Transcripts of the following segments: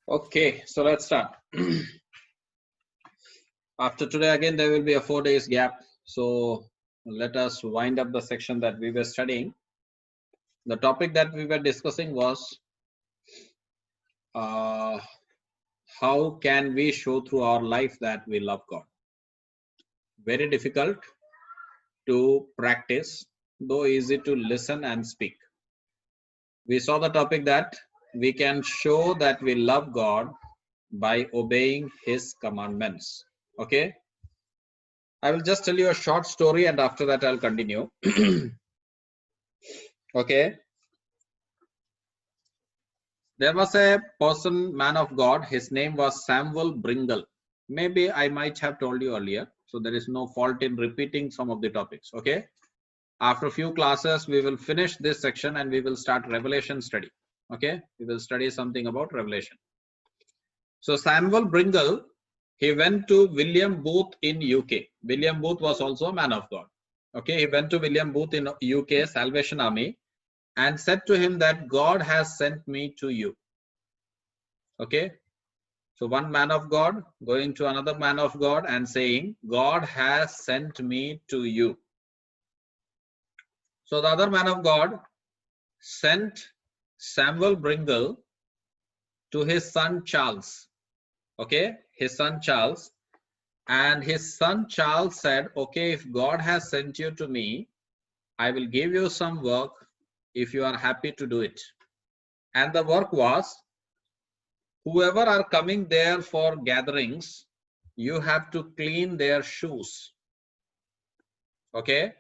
Okay, so let's start. After today, again, there will be a 4 days gap. So let us wind up the section that we were studying. The topic that we were discussing was uh, how can we show through our life that we love God? Very difficult to practice, though easy to listen and speak. We saw the topic that we can show that we love God by obeying His commandments. Okay. I will just tell you a short story and after that I'll continue. Okay. There was a person, man of God. His name was Samuel Bringle. Maybe I might have told you earlier. So there is no fault in repeating some of the topics. Okay. After a few classes, we will finish this section and we will start Revelation study. Okay. We will study something about Revelation. So Samuel Bringle, he went to William Booth in UK. William Booth was also a man of God. Okay. He went to William Booth in UK, Salvation Army, and said to him that God has sent me to you. Okay. So one man of God going to another man of God and saying, God has sent me to you. So the other man of God sent Samuel Bringle to his son Charles. Okay. His son Charles. And his son Charles said, okay, if God has sent you to me, I will give you some work if you are happy to do it. And the work was, whoever are coming there for gatherings, you have to clean their shoes. Okay.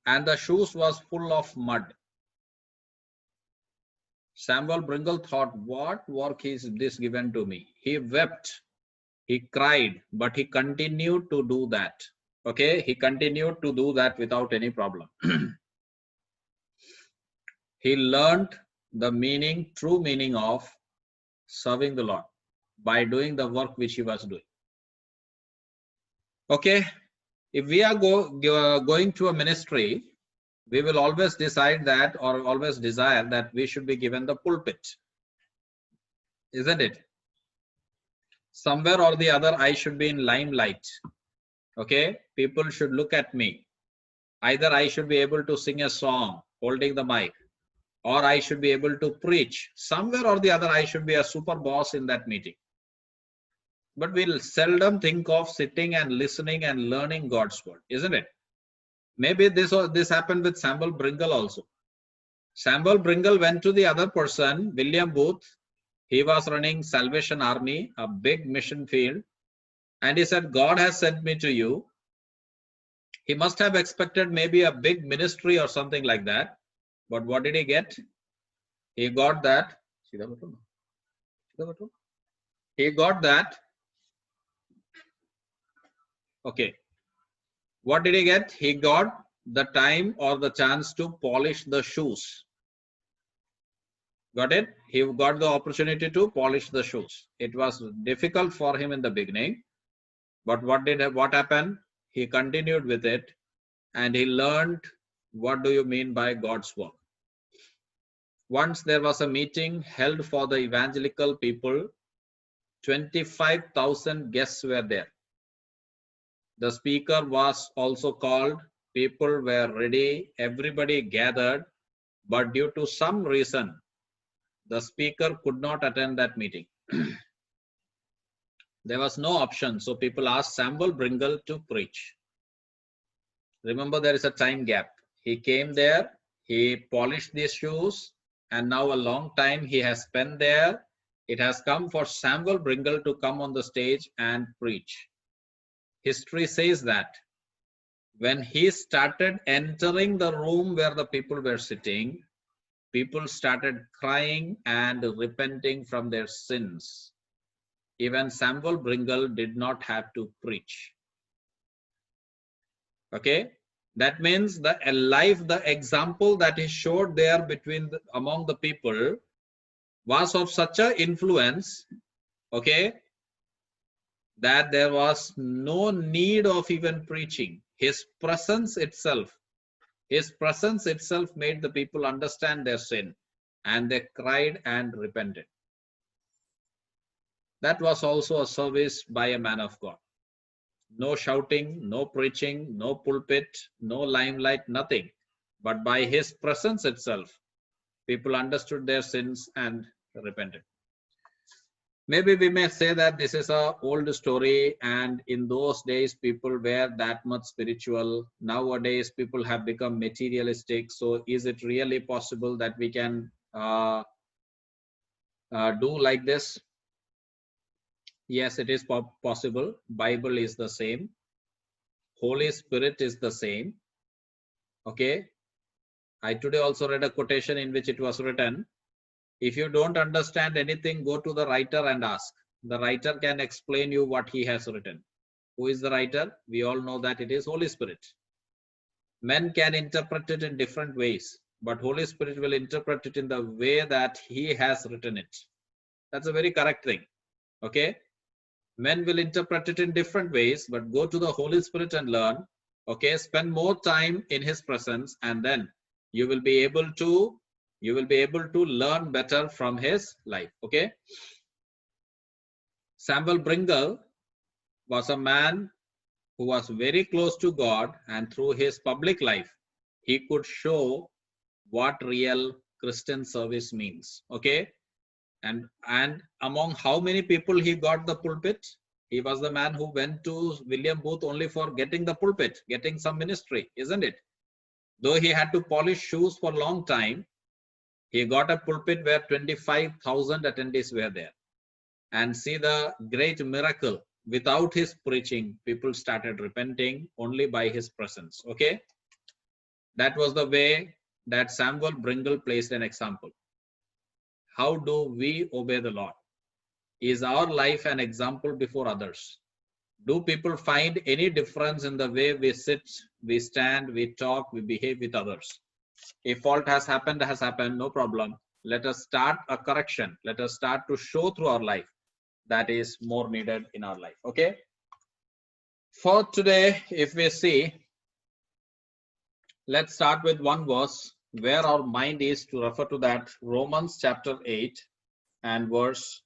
And the shoes was full of mud. Samuel Bringle thought, what work is this given to me? He wept, he cried, but he continued to do that. Okay. He continued to do that without any problem. He learned the meaning, true meaning of serving the Lord by doing the work which he was doing. Okay. If we are going to a ministry, we will always decide that or always desire that we should be given the pulpit. Isn't it? Somewhere or the other, I should be in limelight. Okay. People should look at me. Either I should be able to sing a song holding the mic, or I should be able to preach. Somewhere or the other, I should be a super boss in that meeting. But we'll seldom think of sitting and listening and learning God's word, isn't it? Maybe this happened with Samuel Bringle also. Samuel Bringle went to the other person, William Booth. He was running Salvation Army, a big mission field. And he said, God has sent me to you. He must have expected maybe a big ministry or something like that. But what did he get? He got that. He got that. Okay. What did he get? He got the time or the chance to polish the shoes. Got it? He got the opportunity to polish the shoes. It was difficult for him in the beginning. But what happened? He continued with it and he learned what do you mean by God's work. Once there was a meeting held for the evangelical people. 25,000 guests were there. The speaker was also called. People were ready. Everybody gathered. But due to some reason, the speaker could not attend that meeting. There was no option. So people asked Samuel Bringle to preach. Remember, there is a time gap. He came there, he polished these shoes, and now a long time he has spent there. It has come for Samuel Bringle to come on the stage and preach. History says that when he started entering the room where the people were sitting, people started crying and repenting from their sins. Even Samuel Bringle did not have to preach. Okay, that means the example that he showed there among the people was of such an influence, okay, that there was no need of even preaching. His presence itself made the people understand their sin, and they cried and repented. That was also a service by a man of God. No shouting, no preaching, no pulpit, no limelight, nothing. But by his presence itself, people understood their sins and repented. Maybe we may say that this is an old story, and in those days people were that much spiritual. Nowadays people have become materialistic. So is it really possible that we can do like this? Yes, it is possible. Bible is the same. Holy Spirit is the same. Okay. I today also read a quotation in which it was written, if you don't understand anything, go to the writer and ask. The writer can explain you what he has written. Who is the writer? We all know that it is Holy Spirit. Men can interpret it in different ways, but Holy Spirit will interpret it in the way that he has written it. That's a very correct thing. Okay. Men will interpret it in different ways, but go to the Holy Spirit and learn. Okay. Spend more time in his presence, and then you will be able to learn better from his life. Okay. Samuel Bringle was a man who was very close to God, and through his public life, he could show what real Christian service means. Okay. And among how many people he got the pulpit? He was the man who went to William Booth only for getting the pulpit, getting some ministry, isn't it? Though he had to polish shoes for a long time, he got a pulpit where 25,000 attendees were there. And see the great miracle. Without his preaching, people started repenting only by his presence. Okay. That was the way that Samuel Bringle placed an example. How do we obey the Lord? Is our life an example before others? Do people find any difference in the way we sit, we stand, we talk, we behave with others? If fault has happened, no problem. Let us start a correction. Let us start to show through our life that is more needed in our life. Okay. For today, if we see, let's start with one verse where our mind is to refer to that. Romans chapter 8 and verse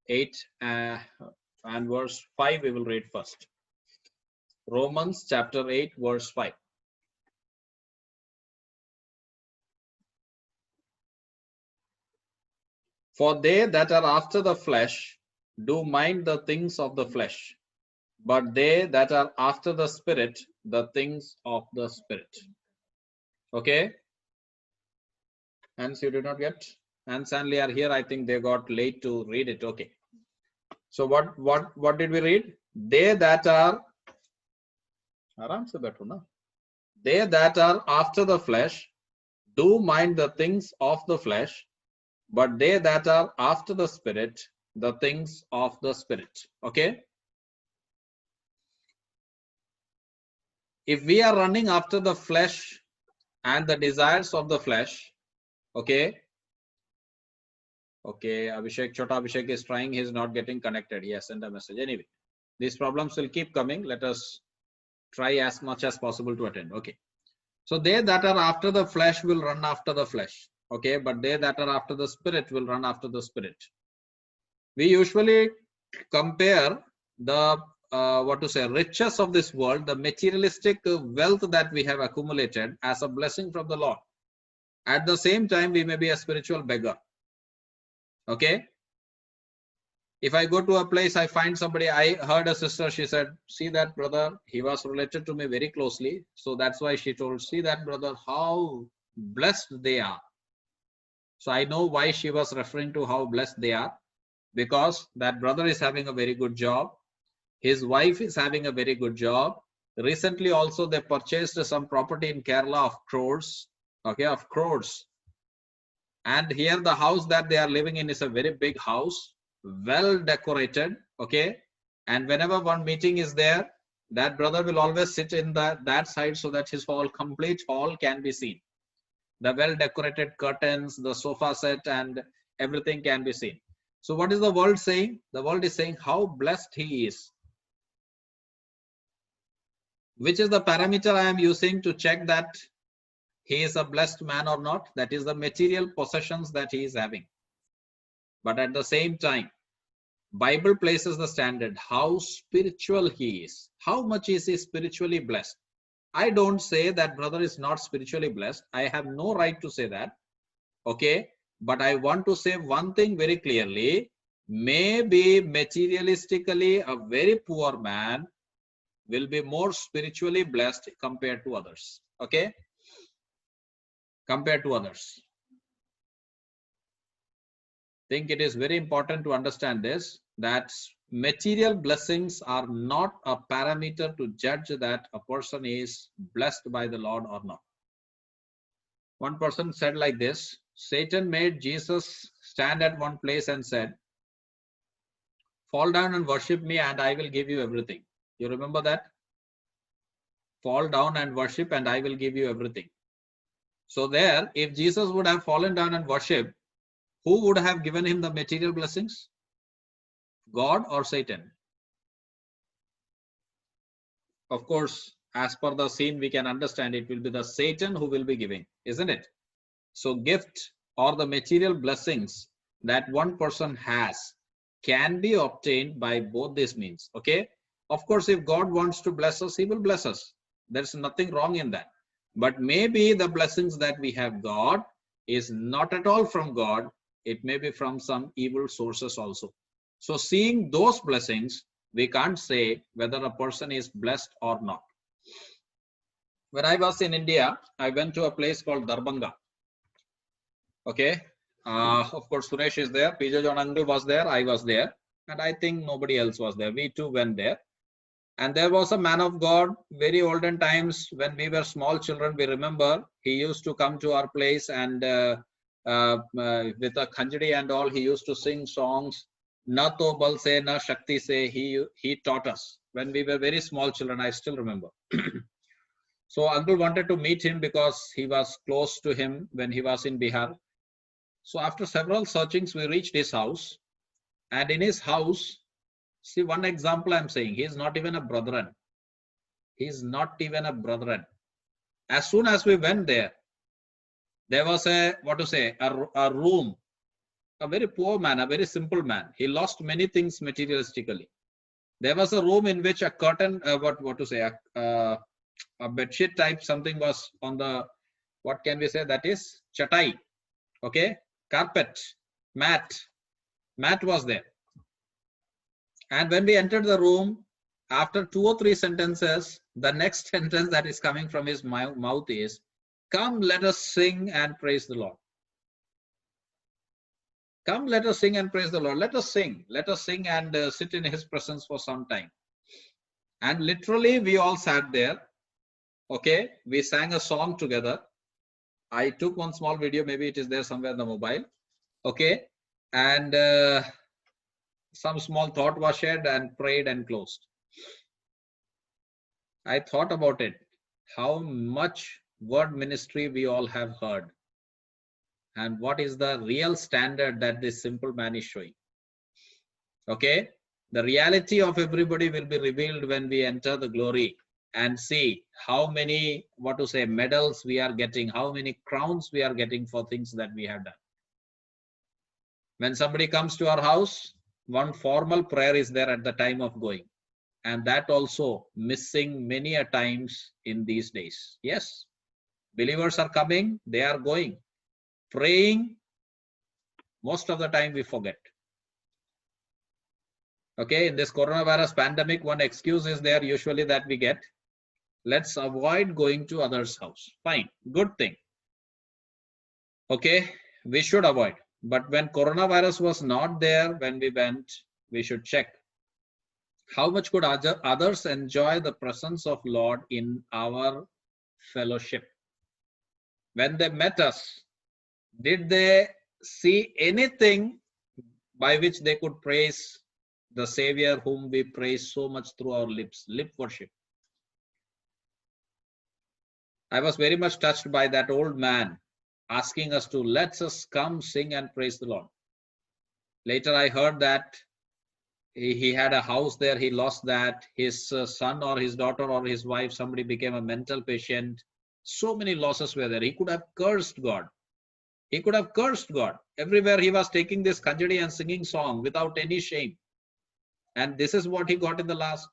8 and verse 5 we will read first. Romans chapter 8 verse 5. For they that are after the flesh do mind the things of the flesh, but they that are after the Spirit, the things of the Spirit. Okay. Hence you did not get? And Stanley are here. I think they got late to read it. Okay. So what did we read? They that are they that are after the flesh do mind the things of the flesh, but they that are after the Spirit, the things of the Spirit. Okay. If we are running after the flesh and the desires of the flesh, okay. Okay, Abhishek, Chota Abhishek is trying, he's not getting connected. Yes, send a message. Anyway, these problems will keep coming. Let us try as much as possible to attend. Okay. So they that are after the flesh will run after the flesh. Okay, but they that are after the Spirit will run after the Spirit. We usually compare the riches of this world, the materialistic wealth that we have accumulated as a blessing from the Lord. At the same time, we may be a spiritual beggar. Okay. If I go to a place, I find somebody, I heard a sister, she said, see that brother, he was related to me very closely. So that's why she told, see that brother, how blessed they are. So I know why she was referring to how blessed they are, because that brother is having a very good job. His wife is having a very good job. Recently also they purchased some property in Kerala of crores. Okay, of crores. And here the house that they are living in is a very big house, well decorated. Okay. And whenever one meeting is there, that brother will always sit in that side so that his complete hall can be seen. The well decorated curtains, the sofa set, and everything can be seen. So what is the world saying? The world is saying how blessed he is. Which is the parameter I am using to check that he is a blessed man or not? That is the material possessions that he is having. But at the same time, Bible places the standard, how spiritual he is. How much is he spiritually blessed? I don't say that brother is not spiritually blessed. I have no right to say that. Okay. But I want to say one thing very clearly. Maybe materialistically a very poor man will be more spiritually blessed compared to others. Okay. Compared to others. I think it is very important to understand this, that material blessings are not a parameter to judge that a person is blessed by the Lord or not. One person said like this, Satan made Jesus stand at one place and said, fall down and worship me and I will give you everything. You remember that? Fall down and worship and I will give you everything. So there, if Jesus would have fallen down and worshipped, who would have given him the material blessings? God or Satan? Of course, as per the scene, we can understand it will be the Satan who will be giving, isn't it? So gift or the material blessings that one person has can be obtained by both these means. Okay. Of course, if God wants to bless us, he will bless us. There's nothing wrong in that. But maybe the blessings that we have got is not at all from God. It may be from some evil sources also. So seeing those blessings, we can't say whether a person is blessed or not. When I was in India, I went to a place called Darbhanga. Okay. Of course, Suresh is there. PJ John Uncle was there. I was there. And I think nobody else was there. We too went there. And there was a man of God, very olden times when we were small children. We remember he used to come to our place and with a khanjdi and all, he used to sing songs. Na to bal se, na shakti se. He taught us when we were very small children. I still remember. So Uncle wanted to meet him because he was close to him when he was in Bihar. So after several searchings, we reached his house, and in his house, see one example I'm saying, he is not even a brethren. He is not even a brethren. As soon as we went there was a room, a very poor man, a very simple man. He lost many things materialistically. There was a room in which a curtain, a bedsheet type something was on the, what can we say, that is chatai. Okay, carpet, mat was there. And when we entered the room, after 2 or 3 sentences, the next sentence that is coming from his mouth is, come, let us sing and praise the Lord. Come, let us sing and praise the Lord. Let us sing and sit in his presence for some time. And literally we all sat there. Okay, we sang a song together. I took one small video, maybe it is there somewhere in the mobile. Okay, and some small thought was shared and prayed and closed. I thought about it, how much word ministry we all have heard, and what is the real standard that this simple man is showing. Okay, the reality of everybody will be revealed when we enter the glory and see how many, medals we are getting, how many crowns we are getting for things that we have done. When somebody comes to our house, one formal prayer is there at the time of going. And that also missing many a times in these days. Yes, believers are coming, they are going. Praying, most of the time we forget. Okay, in this coronavirus pandemic, one excuse is there usually that we get. Let's avoid going to others' house. Fine, good thing. Okay, we should avoid. But when coronavirus was not there, when we went, we should check. How much could others enjoy the presence of Lord in our fellowship? When they met us, did they see anything by which they could praise the Savior whom we praise so much through our lips, lip worship? I was very much touched by that old man asking us to, let us come sing and praise the Lord. Later I heard that he had a house there, he lost that. His son or his daughter or his wife, somebody became a mental patient. So many losses were there. He could have cursed God. He could have cursed God. Everywhere he was taking this khanjdi and singing song without any shame. And this is what he got in the last.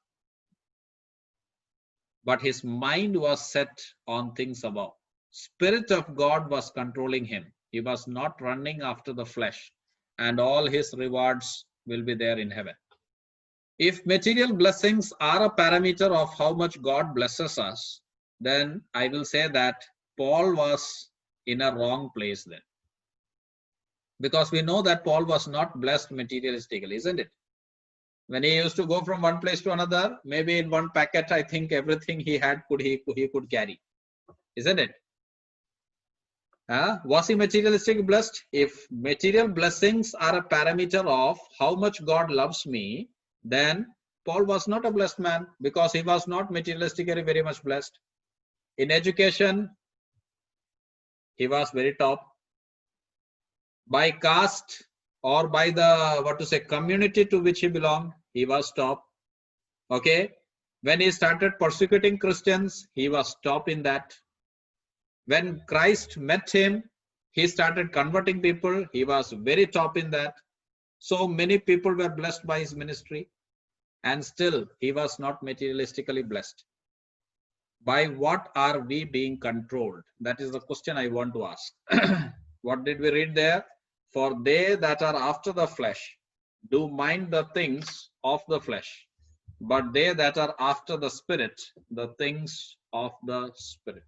But his mind was set on things above. Spirit of God was controlling him. He was not running after the flesh, and all his rewards will be there in heaven. If material blessings are a parameter of how much God blesses us, then I will say that Paul was in a wrong place then. Because we know that Paul was not blessed materialistically, isn't it? When he used to go from one place to another, maybe in one packet, I think everything he had he could carry, isn't it? Was he materialistic blessed? If material blessings are a parameter of how much God loves me, then Paul was not a blessed man because he was not materialistically very much blessed. In education, he was very top. By caste or by the community to which he belonged, he was top. Okay. When he started persecuting Christians, he was top in that. When Christ met him, he started converting people. He was very top in that. So many people were blessed by his ministry, and still he was not materialistically blessed. By what are we being controlled? That is the question I want to ask. What did we read there? For they that are after the flesh do mind the things of the flesh, but they that are after the Spirit, the things of the Spirit.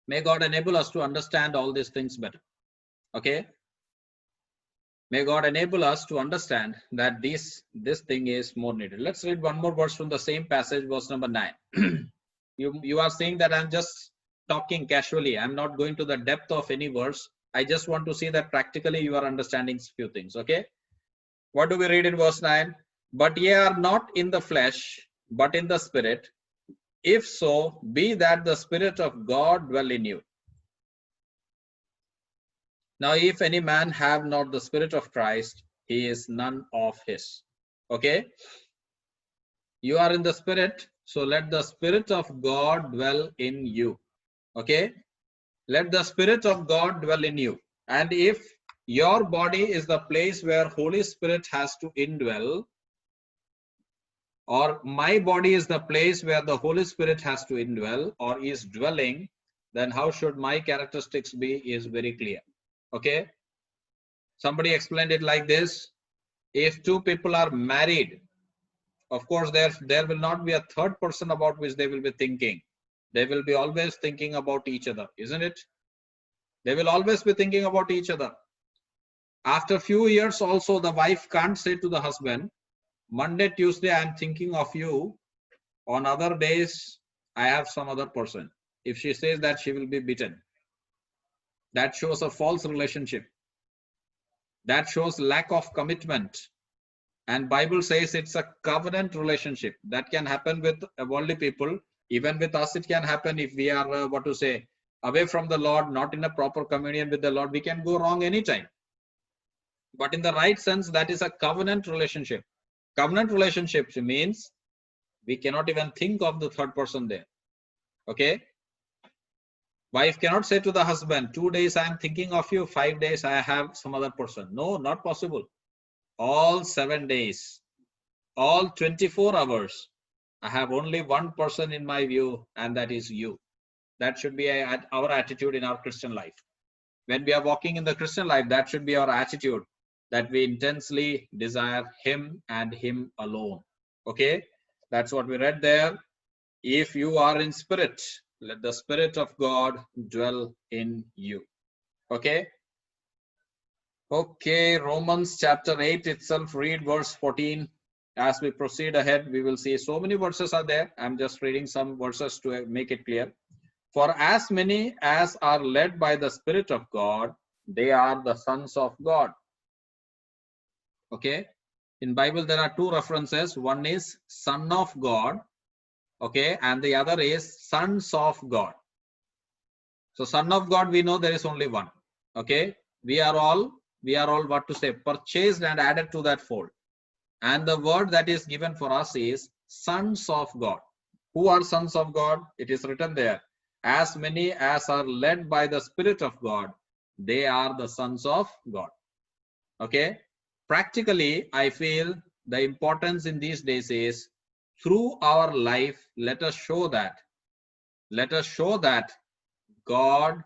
May God enable us to understand all these things better. Okay. May God enable us to understand that this thing is more needed. Let's read one more verse from the same passage, verse number 9. You are saying that I'm just talking casually. I'm not going to the depth of any verse. I just want to see that practically you are understanding few things. Okay. What do we read in verse 9? But ye are not in the flesh, but in the Spirit. If so, be that the Spirit of God dwell in you. Now, if any man have not the Spirit of Christ, he is none of his. Okay. You are in the Spirit, so let the Spirit of God dwell in you. Okay. Let the Spirit of God dwell in you. And if your body is the place where Holy Spirit has to indwell, or my body is the place where the Holy Spirit has to indwell or is dwelling, then how should my characteristics be is very clear. Okay. Somebody explained it like this. If two people are married, of course, there will not be a third person about which they will be thinking. They will be always thinking about each other, isn't it? They will always be thinking about each other. After a few years also, the wife can't say to the husband, Monday, Tuesday, I'm thinking of you. On other days, I have some other person. If she says that, she will be beaten. That shows a false relationship. That shows lack of commitment. And Bible says it's a covenant relationship. That can happen with worldly people. Even with us, it can happen if we are, away from the Lord, not in a proper communion with the Lord. We can go wrong anytime. But in the right sense, that is a covenant relationship. Covenant relationship means we cannot even think of the third person there. Okay. Wife cannot say to the husband, 2 days I am thinking of you, 5 days I have some other person. No, not possible. All 7 days, all 24 hours, I have only one person in my view, and that is you. That should be our attitude in our Christian life. When we are walking in the Christian life, that should be our attitude, that we intensely desire him and him alone. Okay, that's what we read there. If you are in spirit, let the Spirit of God dwell in you. Okay. Okay, Romans chapter 8 itself, read verse 14. As we proceed ahead, we will see so many verses are there. I'm just reading some verses to make it clear. For as many as are led by the Spirit of God, they are the sons of God. Okay. In Bible, there are two references. One is Son of God. Okay. And the other is sons of God. So Son of God, we know there is only one. Okay. We are all purchased and added to that fold. And the word that is given for us is sons of God. Who are sons of God? It is written there. As many as are led by the Spirit of God, they are the sons of God. Okay. Practically, I feel the importance in these days is through our life, let us show that God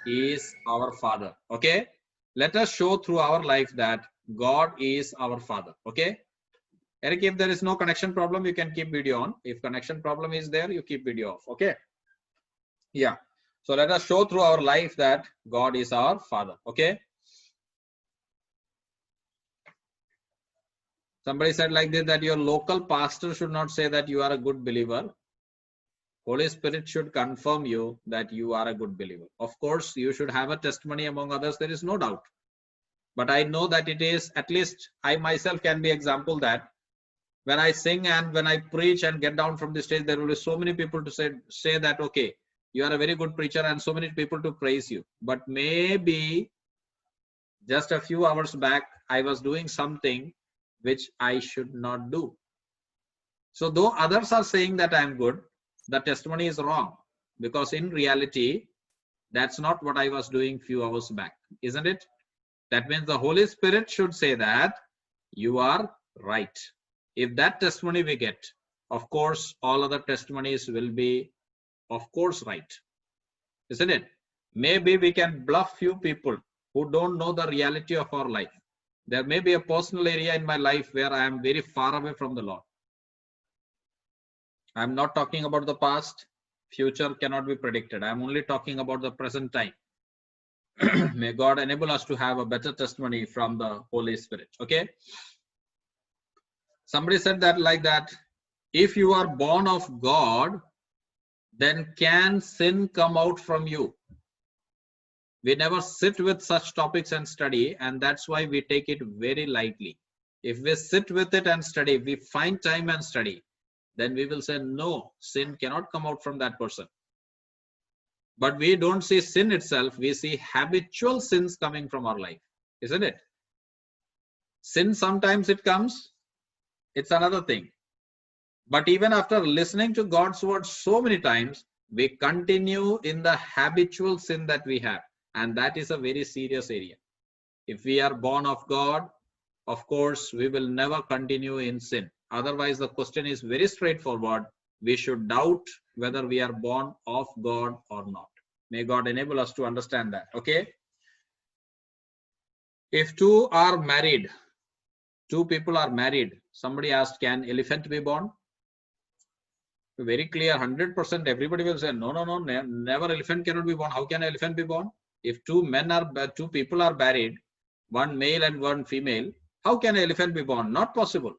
is our Father. Okay. Let us show through our life that God is our Father. Okay. Eric, if there is no connection problem, you can keep video on. If connection problem is there, you keep video off. Okay. Yeah. So let us show through our life that God is our Father. Okay. Somebody said like this, that your local pastor should not say that you are a good believer. Holy Spirit should confirm you that you are a good believer. Of course, you should have a testimony among others. There is no doubt. But I know that it is, at least I myself can be example that when I sing and when I preach and get down from the stage, there will be so many people to say that, okay, you are a very good preacher, and so many people to praise you. But maybe just a few hours back, I was doing something which I should not do. So though others are saying that I am good, the testimony is wrong, because in reality, that's not what I was doing few hours back, isn't it? That means the Holy Spirit should say that you are right. If that testimony we get, of course, all other testimonies will be, of course, right, isn't it? Maybe we can bluff few people who don't know the reality of our life. There may be a personal area in my life where I am very far away from the Lord. I'm not talking about the past. Future cannot be predicted. I'm only talking about the present time. May God enable us to have a better testimony from the Holy Spirit. Okay. Somebody said that like that, if you are born of God, then can sin come out from you? We never sit with such topics and study, and that's why we take it very lightly. If we sit with it and study, we find time and study, then we will say, no, sin cannot come out from that person. But we don't see sin itself, we see habitual sins coming from our life, isn't it? Sin, sometimes it comes, it's another thing. But even after listening to God's word so many times, we continue in the habitual sin that we have. And that is a very serious area. If we are born of God, of course, we will never continue in sin. Otherwise, the question is very straightforward. We should doubt whether we are born of God or not. May God enable us to understand that. Okay. If two are married, two people are married, somebody asked, can elephant be born? Very clear, 100%. Everybody will say, no, never, elephant cannot be born. How can an elephant be born? If two people are married, one male and one female, how can an elephant be born? Not possible.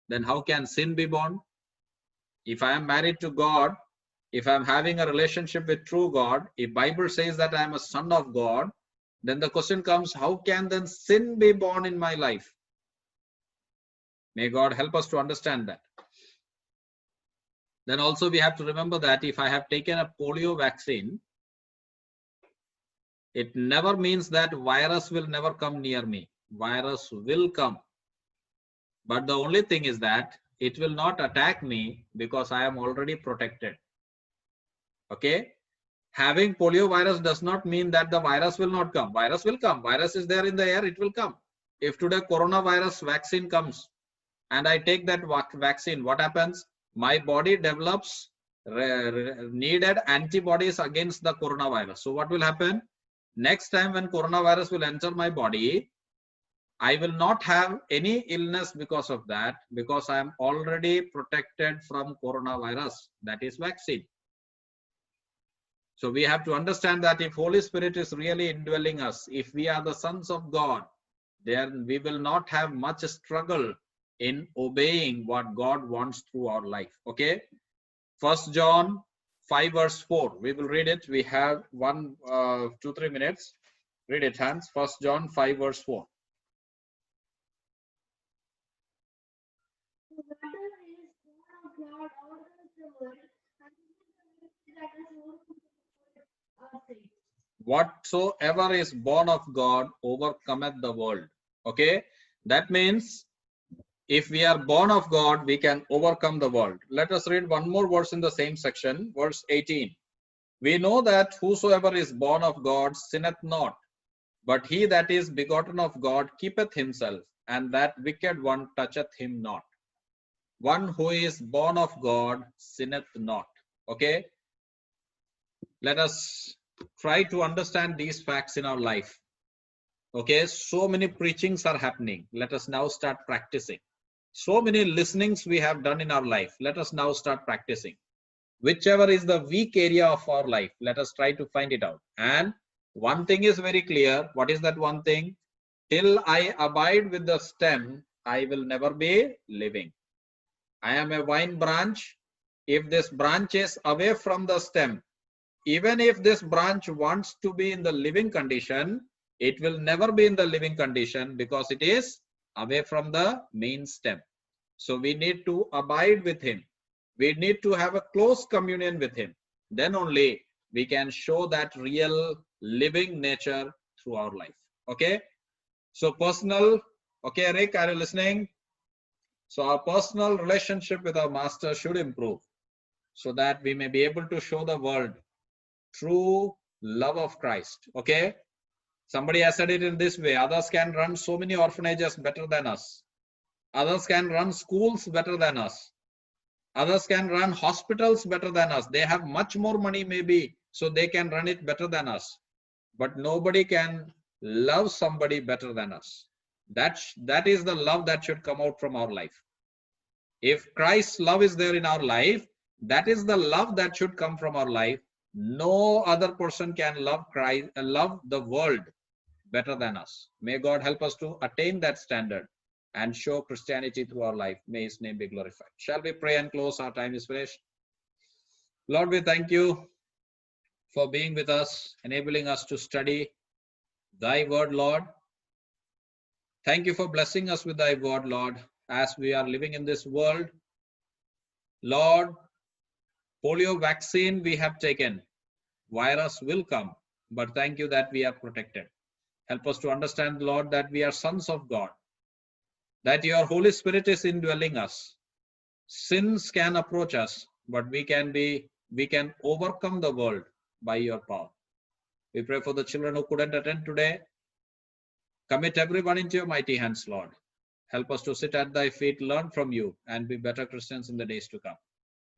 Then how can sin be born? If I am married to God, if I am having a relationship with true God, if Bible says that I am a son of God, then the question comes, how can then sin be born in my life? May God help us to understand that. Then also we have to remember that if I have taken a polio vaccine, it never means that virus will never come near me. Virus will come. But the only thing is that it will not attack me because I am already protected. Okay. Having polio virus does not mean that the virus will not come. Virus will come. Virus is there in the air. It will come. If today coronavirus vaccine comes and I take that vaccine, what happens? My body develops needed antibodies against the coronavirus. So what will happen? Next time when coronavirus will enter my body, I will not have any illness because of that, because I am already protected from coronavirus. That is vaccine. So we have to understand that if Holy Spirit is really indwelling us, if we are the sons of God, then we will not have much struggle in obeying what God wants through our life. Okay. 1 John 5 verse 4. We will read it. We have 2-3 minutes. Read it, Hans. 1 John 5 verse 4. Whatsoever is born of God overcometh the world. Okay. That means if we are born of God, we can overcome the world. Let us read one more verse in the same section, verse 18. We know that whosoever is born of God sinneth not, but he that is begotten of God keepeth himself, and that wicked one toucheth him not. One who is born of God sinneth not. Okay, let us try to understand these facts in our life. Okay, so many preachings are happening. Let us now start practicing. So many listenings we have done in our life. Let us now start practicing. Whichever is the weak area of our life, let us try to find it out. And one thing is very clear. What is that one thing? Till I abide with the stem, I will never be living. I am a vine branch. If this branch is away from the stem, even if this branch wants to be in the living condition, it will never be in the living condition because it is away from the main stem. So we need to abide with him. We need to have a close communion with him. Then only we can show that real living nature through our life. Okay. So personal. Okay, Rick, are you listening? So our personal relationship with our master should improve so that we may be able to show the world true love of Christ. Okay. Somebody has said it in this way. Others can run so many orphanages better than us. Others can run schools better than us. Others can run hospitals better than us. They have much more money maybe, so they can run it better than us. But nobody can love somebody better than us. That is the love that should come out from our life. If Christ's love is there in our life, that is the love that should come from our life. No other person can love Christ, love the world better than us. May God help us to attain that standard and show Christianity through our life. May his name be glorified. Shall we pray and close? Our time is finished. Lord, we thank you for being with us, enabling us to study thy word, Lord. Thank you for blessing us with thy word, Lord, as we are living in this world. Lord, polio vaccine we have taken. Virus will come, but thank you that we are protected. Help us to understand, Lord, that we are sons of God, that your Holy Spirit is indwelling us. Sins can approach us, but we can overcome the world by your power. We pray for the children who couldn't attend today. Commit everyone into your mighty hands, Lord. Help us to sit at thy feet, learn from you, and be better Christians in the days to come.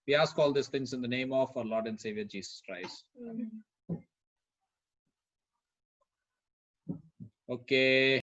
We ask all these things in the name of our Lord and Savior Jesus Christ. Amen. Okay.